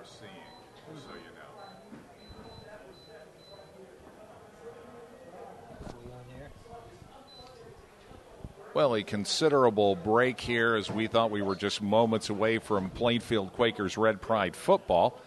seeing, just so you know. Well, a considerable break here as we thought we were just moments away from Plainfield Quakers Red Pride football.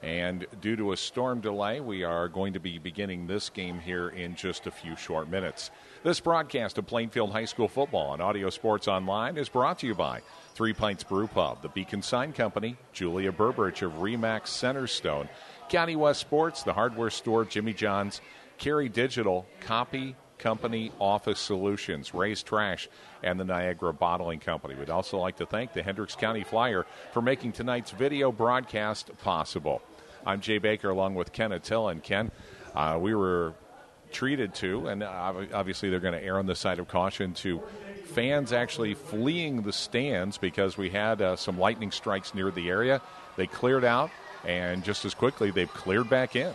And due to a storm delay, we are going to be beginning this game here in just a few short minutes. This broadcast of Plainfield High School football on Audio Sports Online is brought to you by 3 Pints Brew Pub, the Beacon Sign Company, Julia Burbridge of Remax Centerstone, County West Sports, the hardware store, Jimmy John's, Carey Digital, Copy Company Office Solutions, Ray's Trash, and the Niagara Bottling Company. We'd also like to thank the Hendricks County Flyer for making tonight's video broadcast possible. I'm Jay Baker along with Ken Attila. And Ken, we were treated to, and obviously they're going to err on the side of caution, to fans actually fleeing the stands because we had some lightning strikes near the area. They cleared out, and just as quickly they've cleared back in.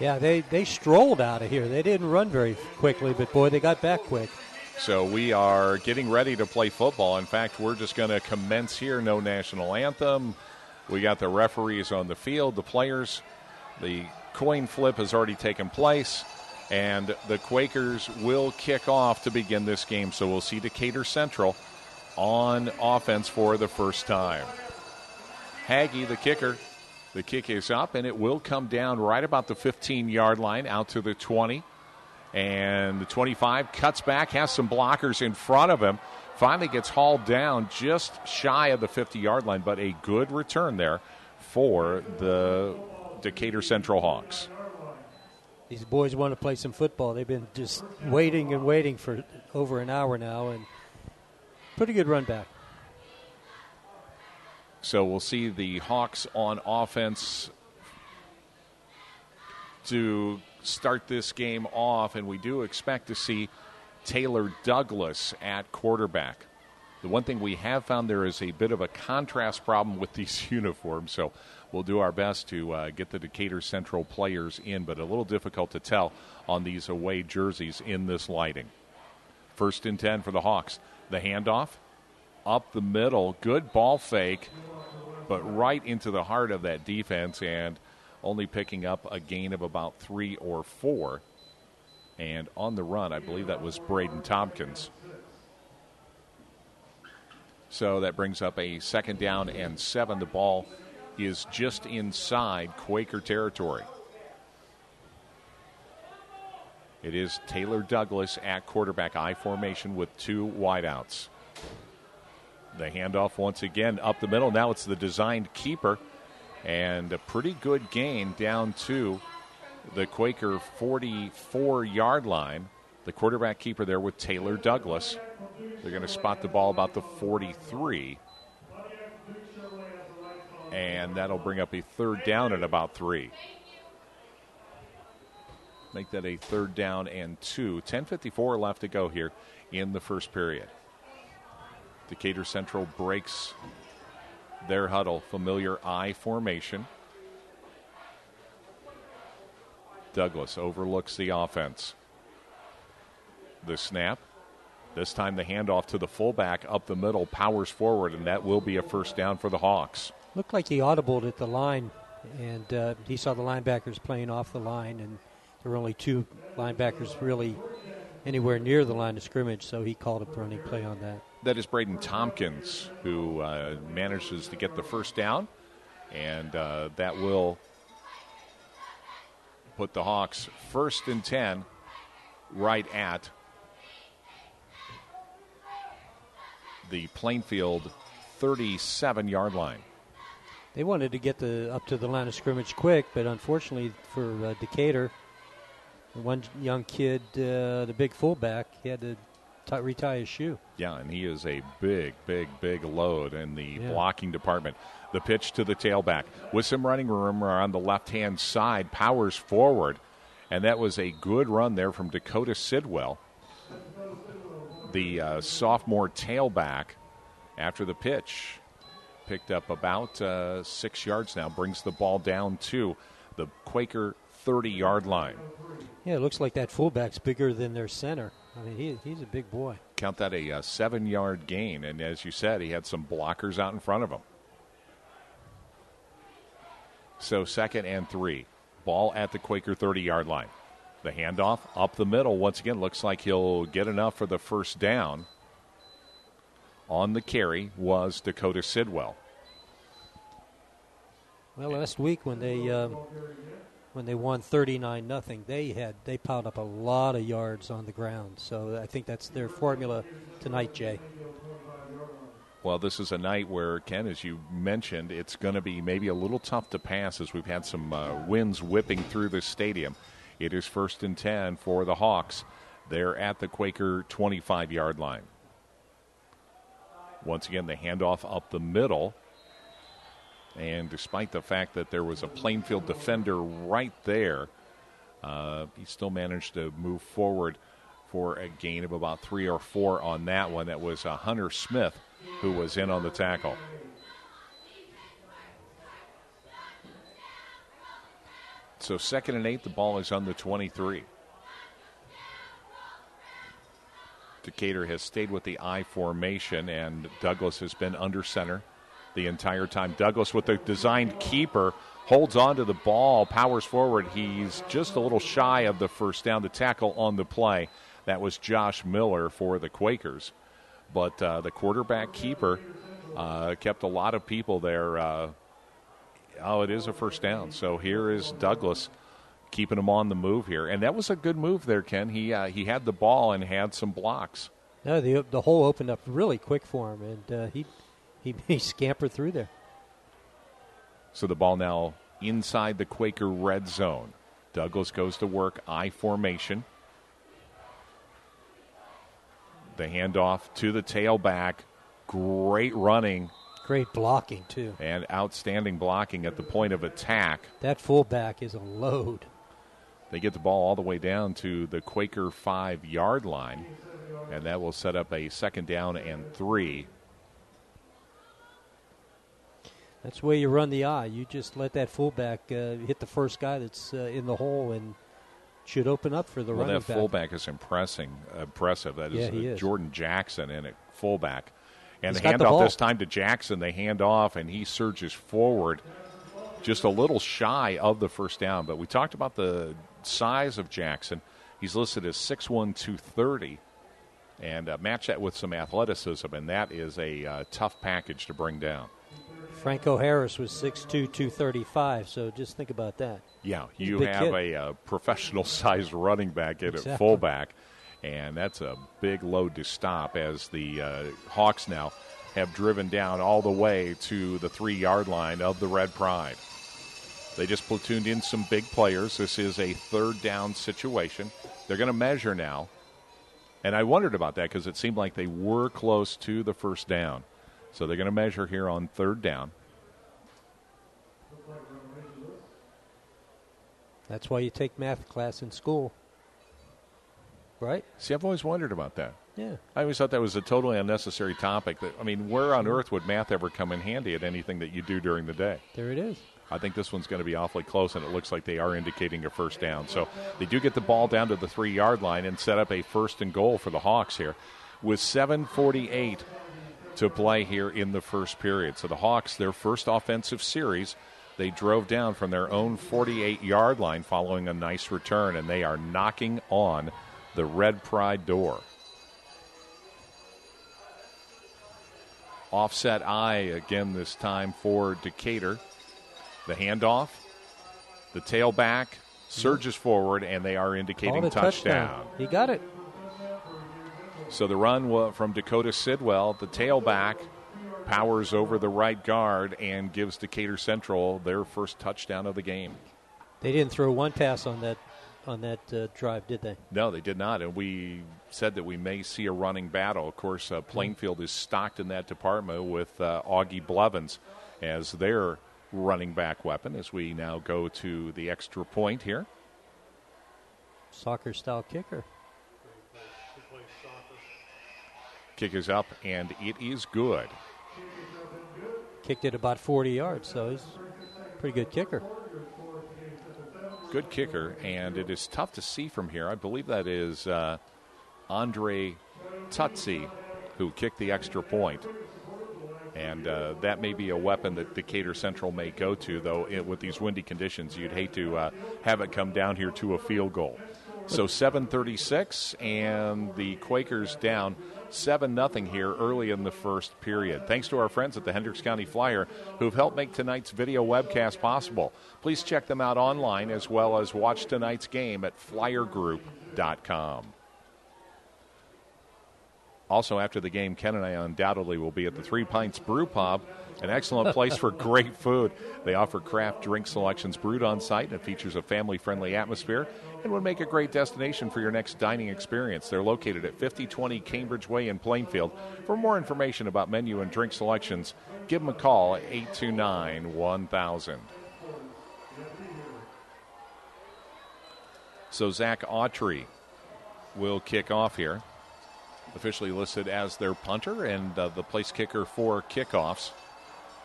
Yeah, they strolled out of here. They didn't run very quickly, but, boy, they got back quick. So we are getting ready to play football. In fact, we're just going to commence here. No national anthem. We got the referees on the field, the players. The coin flip has already taken place, and the Quakers will kick off to begin this game. So we'll see Decatur Central on offense for the first time. Hagee, the kicker. The kick is up, and it will come down right about the 15-yard line out to the 20. And the 25 cuts back, has some blockers in front of him. Finally gets hauled down just shy of the 50-yard line, but a good return there for the Decatur Central Hawks. These boys want to play some football. They've been just waiting and waiting for over an hour now, and pretty good run back. So we'll see the Hawks on offense to start this game off, and we do expect to see Taylor Douglas at quarterback. The one thing we have found, there is a bit of a contrast problem with these uniforms, so we'll do our best to get the Decatur Central players in, but a little difficult to tell on these away jerseys in this lighting. 1st and 10 for the Hawks. The handoff up the middle, good ball fake, but right into the heart of that defense, and only picking up a gain of about 3 or 4. And on the run, I believe that was Braden Tompkins. So that brings up a 2nd down and 7. The ball is just inside Quaker territory. It is Taylor Douglas at quarterback, I formation with 2 wideouts. The handoff once again up the middle. Now it's the designed keeper, and a pretty good gain down to the Quaker 44-yard line. The quarterback keeper there with Taylor Douglas. They're going to spot the ball about the 43. And that'll bring up a 3rd down at about 3. Make that a 3rd down and 2. 10:54 left to go here in the first period. Decatur Central breaks their huddle. Familiar I formation. Douglas overlooks the offense. The snap. This time the handoff to the fullback up the middle, powers forward, and that will be a 1st down for the Hawks. Looked like he audibled at the line, and he saw the linebackers playing off the line, and there were only 2 linebackers really anywhere near the line of scrimmage, so he called a running play on that. That is Braden Tompkins, who manages to get the 1st down, and that will put the Hawks 1st and 10 right at the Plainfield 37-yard line. They wanted to get up to the line of scrimmage quick, but unfortunately for Decatur, one young kid, the big fullback, he had to retie his shoe. Yeah, and he is a big load in the blocking department. The pitch to the tailback with some running room on the left-hand side, powers forward, and that was a good run there from Dakota Sidwell, the sophomore tailback. After the pitch, picked up about 6 yards now, brings the ball down to the Quaker 30-yard line. Yeah, it looks like that fullback's bigger than their center. I mean, he's a big boy. Count that a 7-yard gain, and as you said, he had some blockers out in front of him. So 2nd and 3. Ball at the Quaker 30-yard line. The handoff up the middle. Once again, looks like he'll get enough for the first down. On the carry was Dakota Sidwell. Well, last week when they won 39-0, they piled up a lot of yards on the ground. So I think that's their formula tonight, Jay. Well, this is a night where, Ken, as you mentioned, it's going to be maybe a little tough to pass as we've had some winds whipping through the stadium. It is 1st and 10 for the Hawks. They're at the Quaker 25-yard line. Once again, the handoff up the middle. And despite the fact that there was a Plainfield defender right there, he still managed to move forward for a gain of about 3 or 4 on that one. That was Hunter Smith who was in on the tackle. So 2nd and 8, the ball is on the 23. Decatur has stayed with the I formation, and Douglas has been under center the entire time. Douglas with the designed keeper holds on to the ball, powers forward. He's just a little shy of the first down. The tackle on the play, that was Josh Miller for the Quakers. But the quarterback keeper kept a lot of people there. It is a first down. So here is Douglas keeping him on the move here. And that was a good move there, Ken. He had the ball and had some blocks. No, the hole opened up really quick for him, and he scampered through there. So the ball now inside the Quaker red zone. Douglas goes to work, I formation. The handoff to the tailback. Great running. Great blocking, too. And outstanding blocking at the point of attack. That fullback is a load. They get the ball all the way down to the Quaker 5-yard line, and that will set up a 2nd down and 3. That's the way you run the I. You just let that fullback hit the first guy that's in the hole and should open up for the running back. That fullback is impressive. That is Jordan Jackson in it, fullback. And the handoff this time to Jackson. They hand off, and he surges forward just a little shy of the first down. But we talked about the size of Jackson. He's listed as 6'1", 230. And match that with some athleticism, and that is a tough package to bring down. Franco Harris was 6'2", 235, so just think about that. Yeah, you have a professional-sized running back at fullback, and that's a big load to stop as the Hawks now have driven down all the way to the 3-yard line of the Red Pride. They just platooned in some big players. This is a 3rd down situation. They're going to measure now, and I wondered about that because it seemed like they were close to the first down. So they're going to measure here on 3rd down. That's why you take math class in school, right? See, I've always wondered about that. Yeah. I always thought that was a totally unnecessary topic. Where on earth would math ever come in handy at anything that you do during the day? There it is. I think this one's going to be awfully close, and it looks like they are indicating a first down. So they do get the ball down to the 3-yard line and set up a 1st and goal for the Hawks here with 7:48 to play here in the first period. So the Hawks, their first offensive series, they drove down from their own 48-yard line following a nice return, and they are knocking on the Red Pride door. Offset I again this time for Decatur. The handoff, the tailback surges forward, and they are indicating touchdown. He got it. So the run from Dakota Sidwell, the tailback, powers over the right guard and gives Decatur Central their first touchdown of the game. They didn't throw one pass on that drive, did they? No, they did not, and we said that we may see a running battle. Of course, Plainfield is stocked in that department with Augie Blevins as their running back weapon as we now go to the extra point here. Soccer-style kicker. Kick is up, and it is good. Kicked it about 40 yards, so he's a pretty good kicker. Good kicker, and it is tough to see from here. I believe that is Andre Tutsi who kicked the extra point. And that may be a weapon that Decatur Central may go to, though with these windy conditions, you'd hate to have it come down here to a field goal. So 7:36, and the Quakers down 7-0 here early in the first period. Thanks to our friends at the Hendricks County Flyer who've helped make tonight's video webcast possible. Please check them out online as well as watch tonight's game at flyergroup.com. Also, after the game, Ken and I undoubtedly will be at the Three Pints Brew Pub, an excellent place for great food. They offer craft drink selections brewed on site, and it features a family-friendly atmosphere and would make a great destination for your next dining experience. They're located at 5020 Cambridge Way in Plainfield. For more information about menu and drink selections, give them a call at 829-1000. So Zach Autry will kick off here, officially listed as their punter and the place kicker for kickoffs.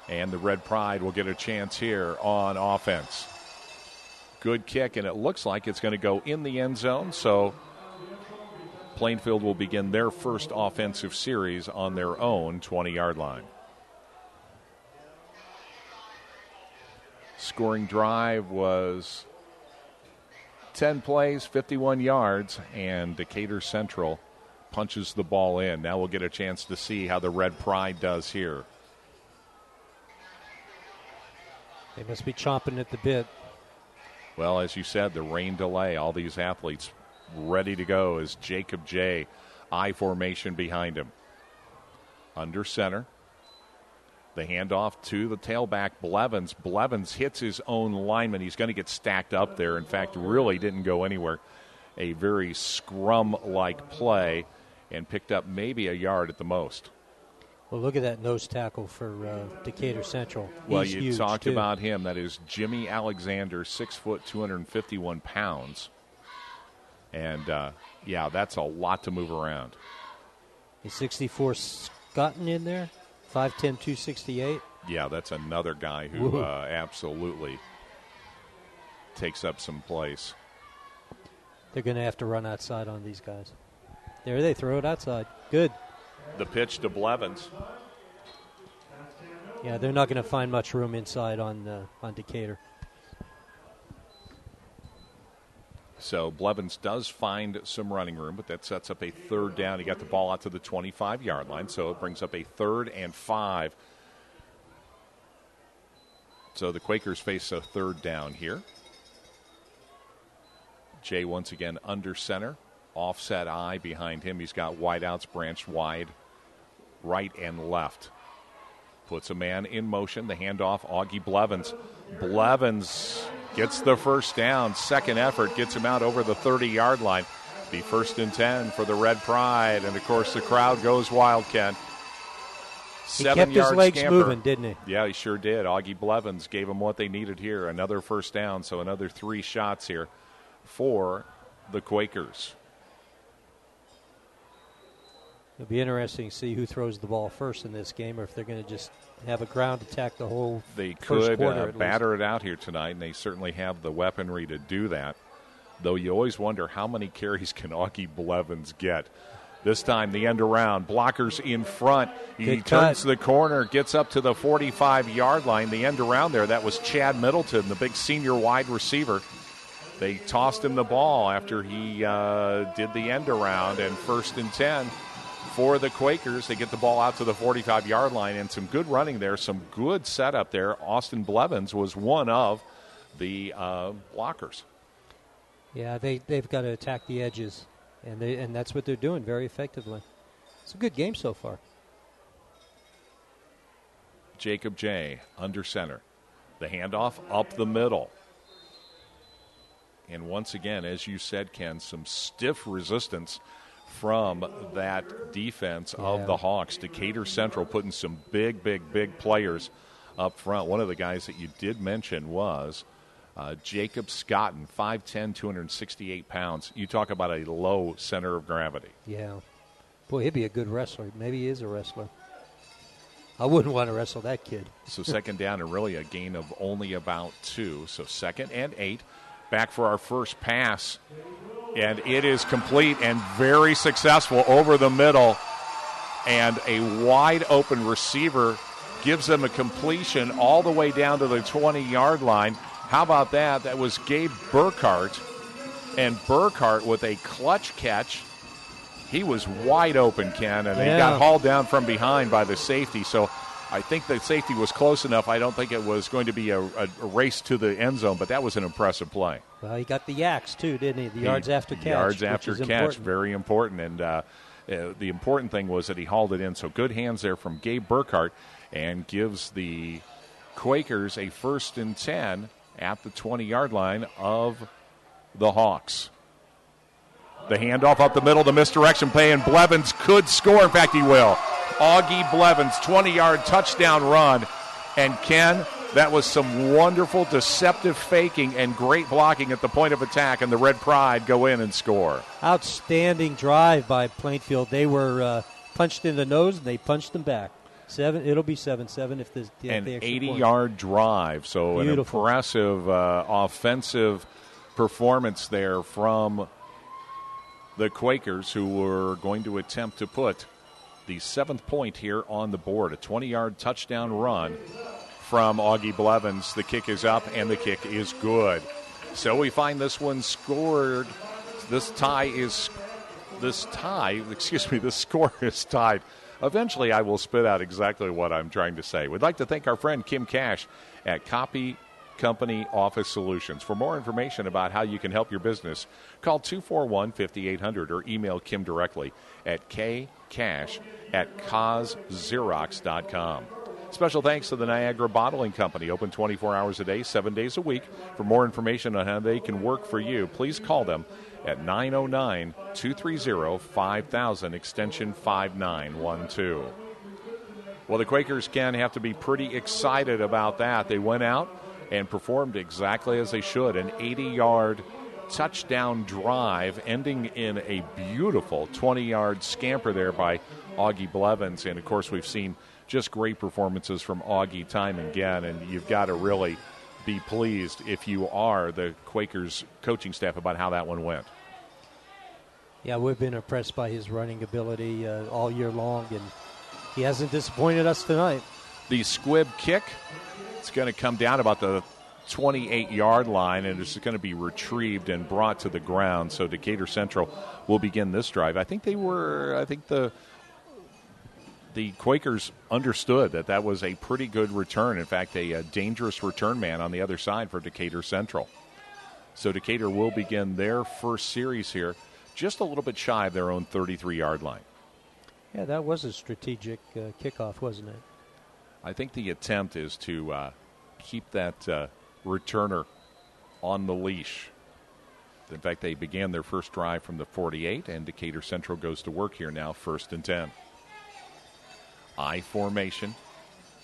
And the Red Pride will get a chance here on offense. Good kick, and it looks like it's going to go in the end zone. So Plainfield will begin their first offensive series on their own 20-yard line. Scoring drive was 10 plays, 51 yards, and Decatur Central punches the ball in. Now we'll get a chance to see how the Red Pride does here. They must be chomping at the bit. Well, as you said, the rain delay, all these athletes ready to go as Jacob J. I formation behind him. Under center. The handoff to the tailback, Blevins. Blevins hits his own lineman. He's going to get stacked up there. In fact, really didn't go anywhere. A very scrum-like play and picked up maybe a yard at the most. Well, look at that nose tackle for Decatur Central. Well, He's you huge, talked too. about him. That is Jimmy Alexander, 6 foot, 251 pounds. And, that's a lot to move around. Is 64 Scotton in there? 5'10", 268? Yeah, that's another guy who absolutely takes up some place. They're going to have to run outside on these guys. There they throw it outside. Good. The pitch to Blevins. Yeah, they're not going to find much room inside on Decatur. So Blevins does find some running room, but that sets up a third down. He got the ball out to the 25-yard line, so it brings up a 3rd and 5. So the Quakers face a third down here. Jay once again under center. Offset eye behind him. He's got wideouts branched wide, right and left. Puts a man in motion. The handoff, Augie Blevins. Blevins gets the first down. Second effort gets him out over the 30-yard line. Be 1st and 10 for the Red Pride. And, of course, the crowd goes wild, Ken. He kept his legs moving, didn't he? Yeah, he sure did. Augie Blevins gave them what they needed here. Another first down, so another 3 shots here for the Quakers. It'll be interesting to see who throws the ball first in this game, or if they're going to just have a ground attack the whole They first could quarter. batter it out here tonight, and they certainly have the weaponry to do that. Though you always wonder how many carries can Augie Blevins get. This time the end around, blockers in front. He turns the corner, gets up to the 45-yard line. The end around there, that was Chad Middleton, the big senior wide receiver. They tossed him the ball after he did the end around, and 1st and 10 for the Quakers. They get the ball out to the 45-yard line, and some good running there, some good setup there. Austin Blevins was one of the blockers. Yeah, they've got to attack the edges, and that's what they're doing very effectively. It's a good game so far. Jacob J. under center. The handoff up the middle. And once again, as you said, Ken, some stiff resistance from that defense of the Hawks. Decatur Central putting some big players up front. One of the guys that you did mention was Jacob Scotton, 5'10", 268 pounds. You talk about a low center of gravity. Yeah. Boy, he'd be a good wrestler. Maybe he is a wrestler. I wouldn't want to wrestle that kid. So 2nd down and really a gain of only about 2. So 2nd and 8. Back for our first pass. And it is complete and very successful over the middle. And a wide open receiver gives them a completion all the way down to the 20-yard line. How about that? That was Gabe Burkhart. And Burkhart with a clutch catch. He was wide open, Ken, and he got hauled down from behind by the safety. So I think the safety was close enough. I don't think it was going to be a race to the end zone, but that was an impressive play. Well, he got the yaks, too, didn't he? The yards after catch. Yards after catch, important. very important. And the important thing was that he hauled it in. So good hands there from Gabe Burkhart, and gives the Quakers a 1st and 10 at the 20-yard line of the Hawks. The handoff up the middle, the misdirection play, and Blevins could score. In fact, he will. Augie Blevins, 20-yard touchdown run. And Ken, that was some wonderful, deceptive faking and great blocking at the point of attack, and the Red Pride go in and score. Outstanding drive by Plainfield. They were punched in the nose, and they punched them back. It'll be 7-7 if the an 80-yard drive. So beautiful. An impressive offensive performance there from the Quakers, who were going to attempt to put the 7th point here on the board. A 20-yard touchdown run from Augie Blevins. The kick is up, and the kick is good. So we find this one scored. The score is tied. Eventually, I will spit out exactly what I'm trying to say. We'd like to thank our friend Kim Cash at Copy Company Office Solutions. For more information about how you can help your business, call 241-5800 or email Kim directly at kcash@cozxerox.com. Special thanks to the Niagara Bottling Company, open 24 hours a day, 7 days a week. For more information on how they can work for you, please call them at 909-230-5000, extension 5912. Well, the Quakers can have to be pretty excited about that. They went out and performed exactly as they should. An 80-yard touchdown drive ending in a beautiful 20-yard scamper there by Augie Blevins. And, of course, we've seen just great performances from Augie time and again, and you've got to really be pleased if you are the Quakers coaching staff about how that one went. Yeah, we've been impressed by his running ability all year long, and he hasn't disappointed us tonight. The squib kick, it's going to come down about the 28-yard line, and it's going to be retrieved and brought to the ground. So Decatur Central will begin this drive. I think the Quakers understood that was a pretty good return. In fact, a dangerous return man on the other side for Decatur Central. So Decatur will begin their first series here, just a little bit shy of their own 33-yard line. Yeah, that was a strategic kickoff, wasn't it? I think the attempt is to keep that returner on the leash. In fact, they began their first drive from the 48, and Decatur Central goes to work here now, 1st and 10. I formation,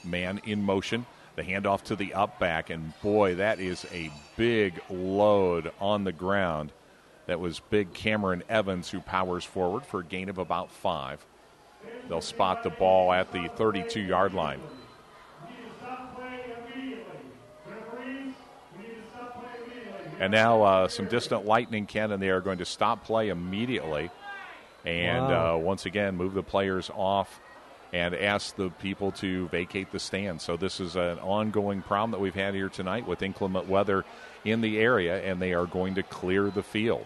man in motion, the handoff to the up back, and boy, that is a big load on the ground. That was big Cameron Evans, who powers forward for a gain of about 5. They'll spot the ball at the 32-yard line. And now some distant lightning, Ken, and they are going to stop play immediately. And once again, move the players off and ask the people to vacate the stand. So this is an ongoing problem that we've had here tonight with inclement weather in the area, and they are going to clear the field.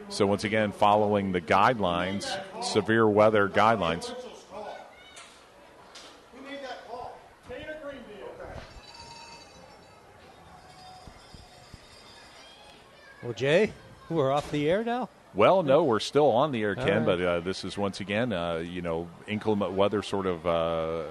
So once again, following the guidelines, severe weather guidelines. Well, Jay, we're off the air now? Well, no, we're still on the air, Ken, right. But this is once again, inclement weather sort of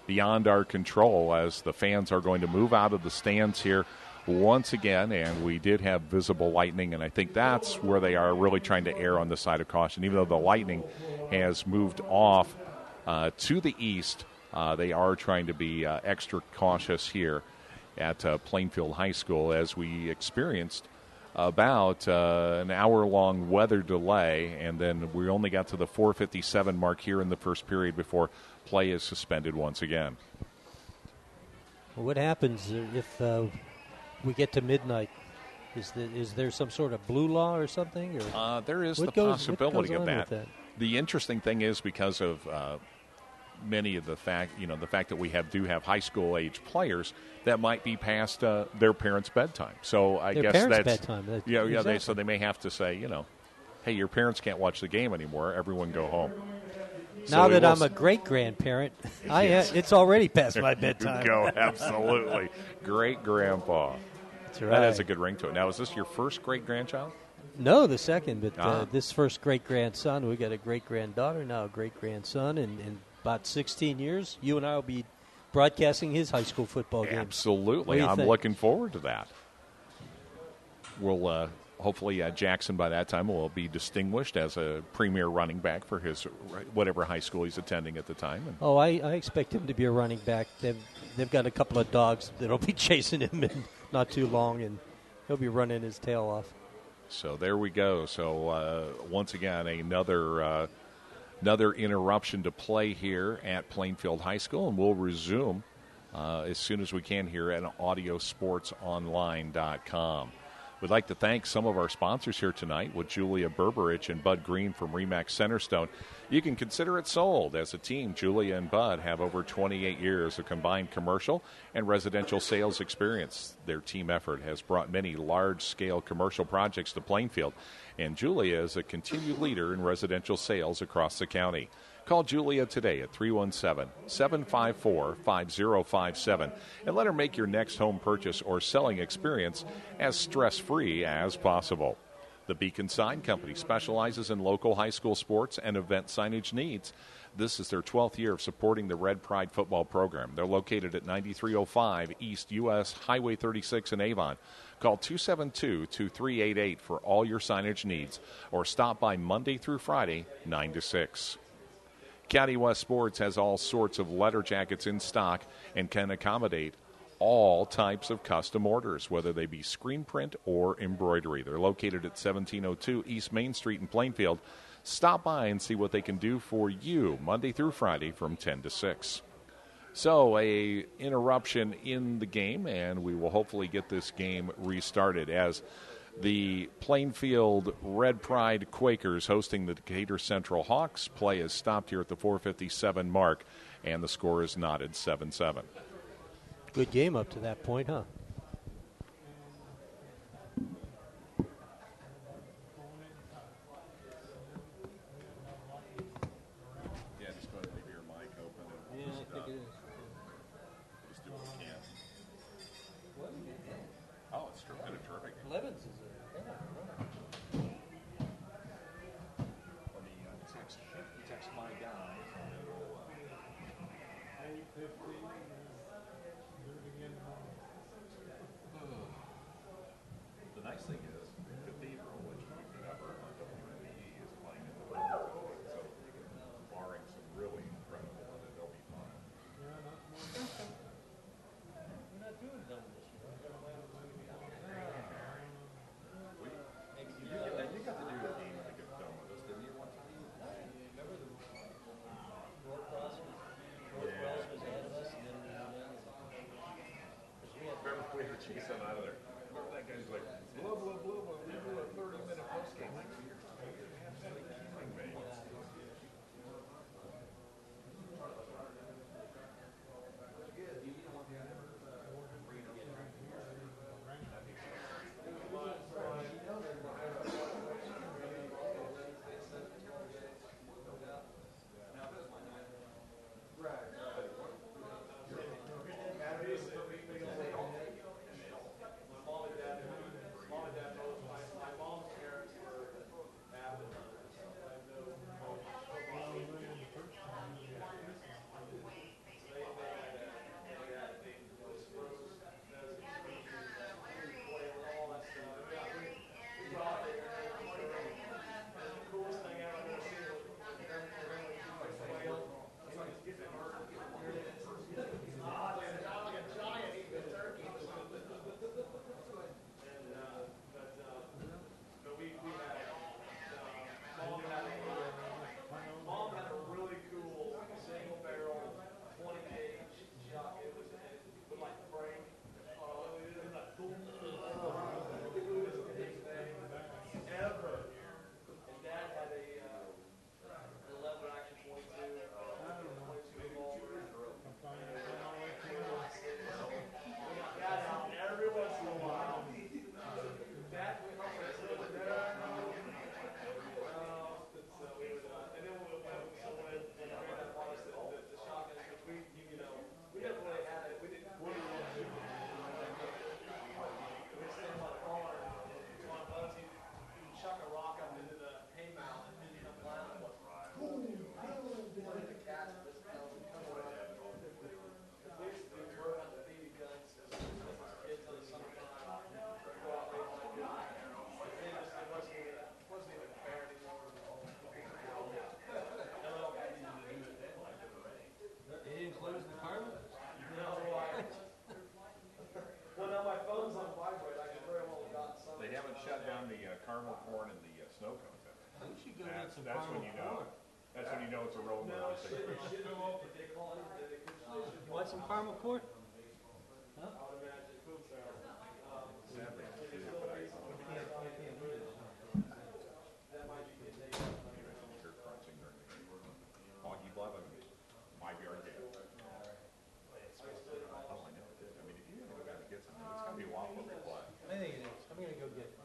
beyond our control as the fans are going to move out of the stands here once again, and we did have visible lightning, and I think that's where they are really trying to err on the side of caution. Even though the lightning has moved off to the east, they are trying to be extra cautious here at Plainfield High School as we experienced about an hour-long weather delay, and then we only got to the 4:57 mark here in the first period before play is suspended once again. Well, what happens if we get to midnight? Is there some sort of blue law or something? Or there is the possibility of that. that. The interesting thing is because of many of the fact that we do have high school age players that might be past their parents' bedtime. So I their guess parents' that's bedtime. Exactly. They may have to say, hey, your parents can't watch the game anymore. Everyone go home. Now that I'm a great-grandparent, Yes. it's already past my bedtime. Go, absolutely. Great-grandpa. That's right. That has a good ring to it. Now, is this your first great-grandchild? No, the second, but this first great-grandson. We got a great-granddaughter, now a great-grandson, and in about 16 years, you and I will be broadcasting his high school football games. Absolutely. I'm looking forward to that. We'll hopefully Jackson by that time will be distinguished as a premier running back for his whatever high school he's attending at the time. I expect him to be a running back. They've got a couple of dogs that'll be chasing him in not too long, and he'll be running his tail off. So there we go. So once again, another interruption to play here at Plainfield High School, and we'll resume as soon as we can here at audiosportsonline.com. We'd like to thank some of our sponsors here tonight with Julia Berberich and Bud Green from Remax Centerstone. You can consider it sold. As a team, Julia and Bud have over 28 years of combined commercial and residential sales experience. Their team effort has brought many large-scale commercial projects to Plainfield, and Julia is a continued leader in residential sales across the county. Call Julia today at 317-754-5057 and let her make your next home purchase or selling experience as stress-free as possible. The Beacon Sign Company specializes in local high school sports and event signage needs. This is their 12th year of supporting the Red Pride football program. They're located at 9305 East U.S. Highway 36 in Avon. Call 272-2388 for all your signage needs or stop by Monday through Friday, 9 to 6. County West Sports has all sorts of letter jackets in stock and can accommodate all types of custom orders, whether they be screen print or embroidery. They're located at 1702 East Main Street in Plainfield. Stop by and see what they can do for you Monday through Friday from 10 to 6. So a interruption in the game, and we will hopefully get this game restarted as the Plainfield Red Pride Quakers hosting the Decatur Central Hawks. Play is stopped here at the 4:57 mark, and the score is knotted 7-7. Good game up to that point, huh? Yeah, just go ahead and leave your mic open. Yeah, I think it is. Just do what we can. Oh, it's been a terrific game. Levens is Let me text my guy. The nice thing is, Cathedral, which we've never on WME, is playing in the Birmingham, so barring some really incredible, and they'll be fine. We're not doing dumb this year. You got to do a game like it's done with us, didn't you, one time? Remember North Cross was ahead of us, and then Remember we had to chase them out of there. Remember that guy's like, blah, blah, blah, blah, we do a 30-minute postgame. Like, you're absolutely kidding me. snow comes in. We should go That's when you know. That's when you know it's a real emergency. You want some caramel corn? Huh? Augie Blood, my yard game. Oh, I know. I mean, if you want to go down and get something, it's got to be a while before we play. I think it is. I'm going to go get it.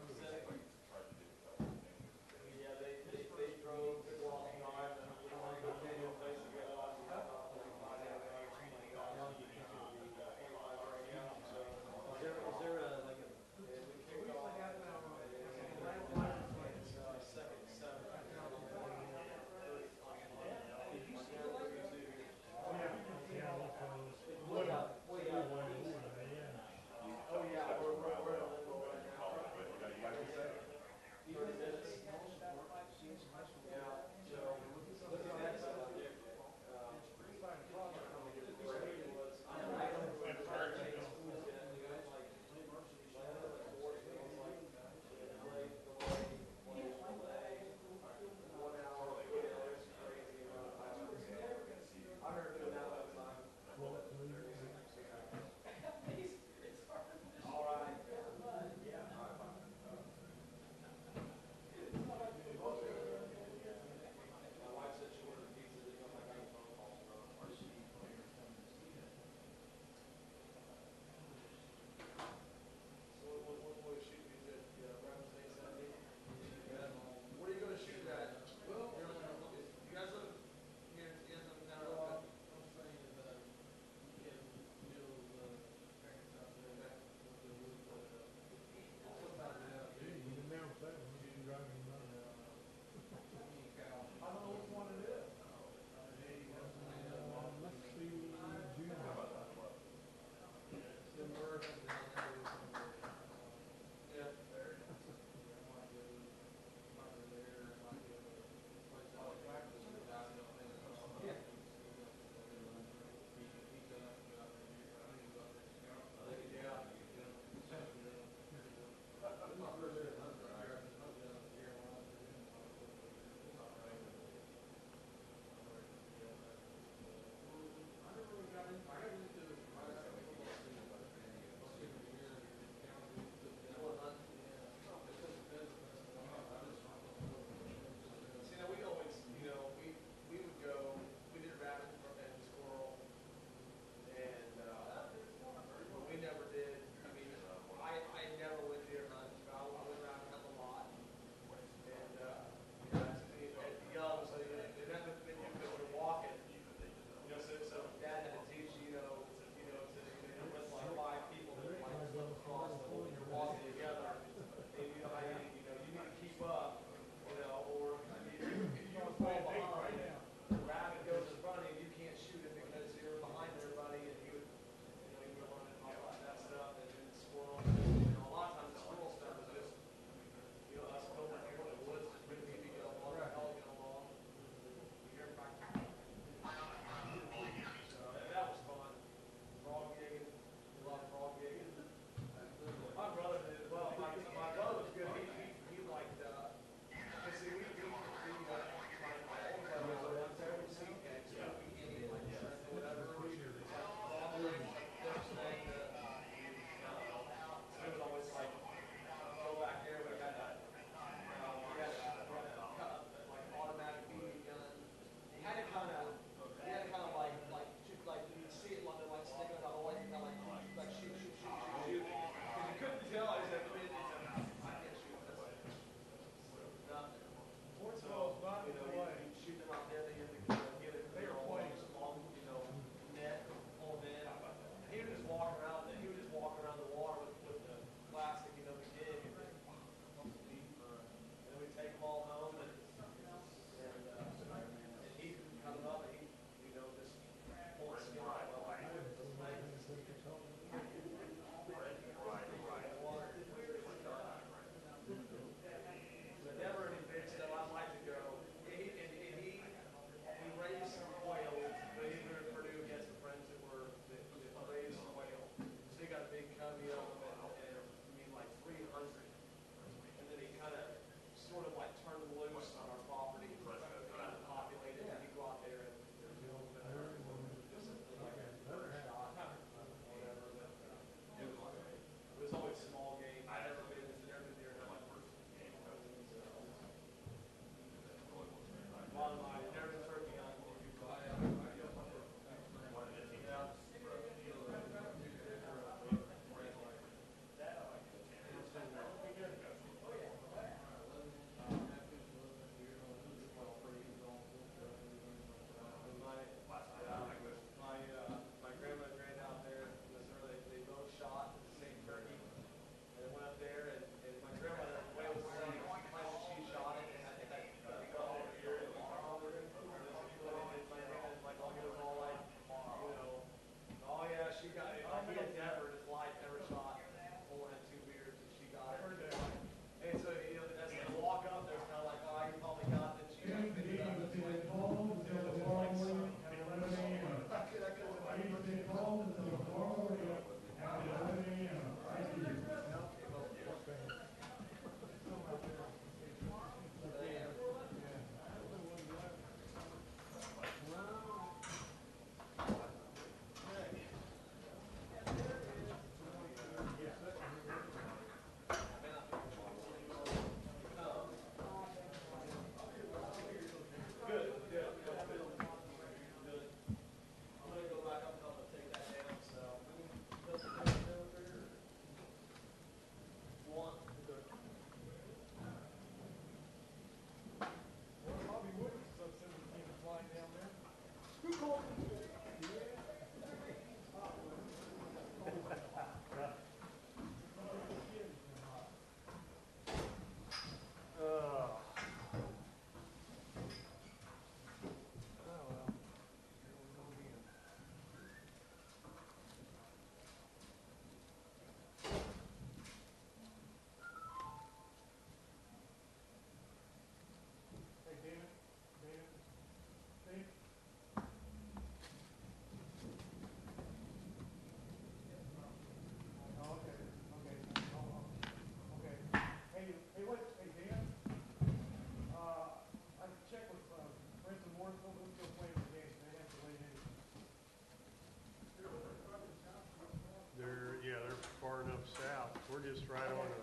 They're far enough south. We're just right on the.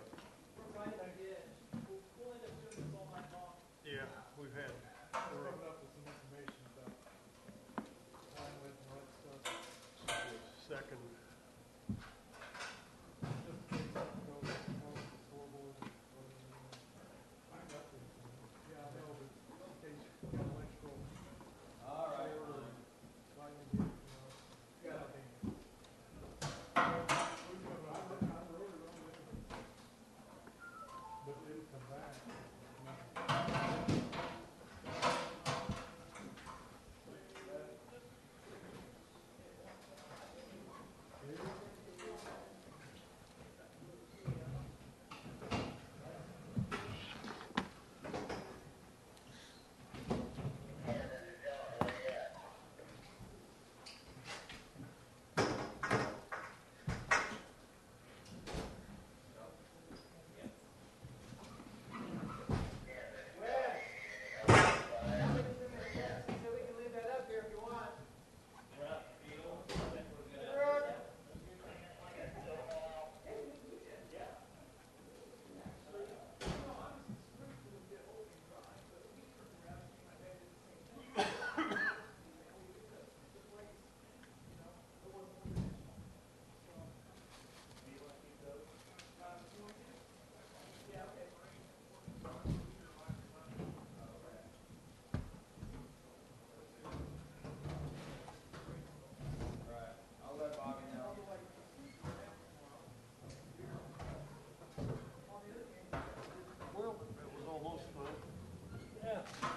We're right on the edge. We'll end up doing this all night long. Yeah, we've had. We're coming up with some information about time width and all that stuff. Second. Just in case something goes wrong with the scoreboard. I got this. Yeah, I know, but in case electrical. All right. Lightning, got it. But it'll come back.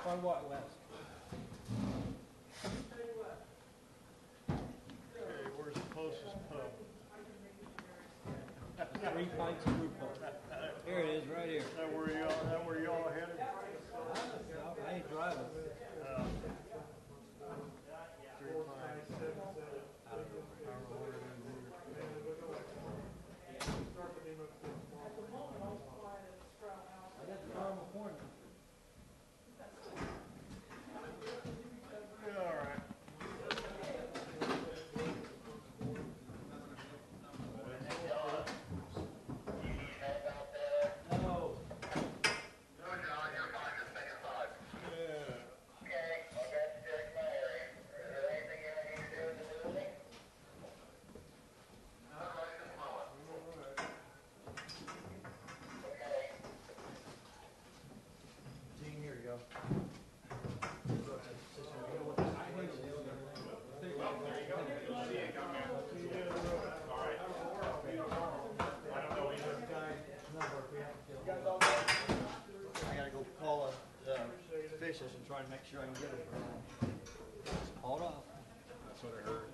By what, Wes? Okay, where's the closest pub? 3 pints of brew pub. Here it is, right here. That where y'all headed? I ain't driving. 3 pints. I got the caramel corn. All right. No. Gene, here you go. I gotta go call the fishes and try to make sure I can get them. Hold off. That's what I heard.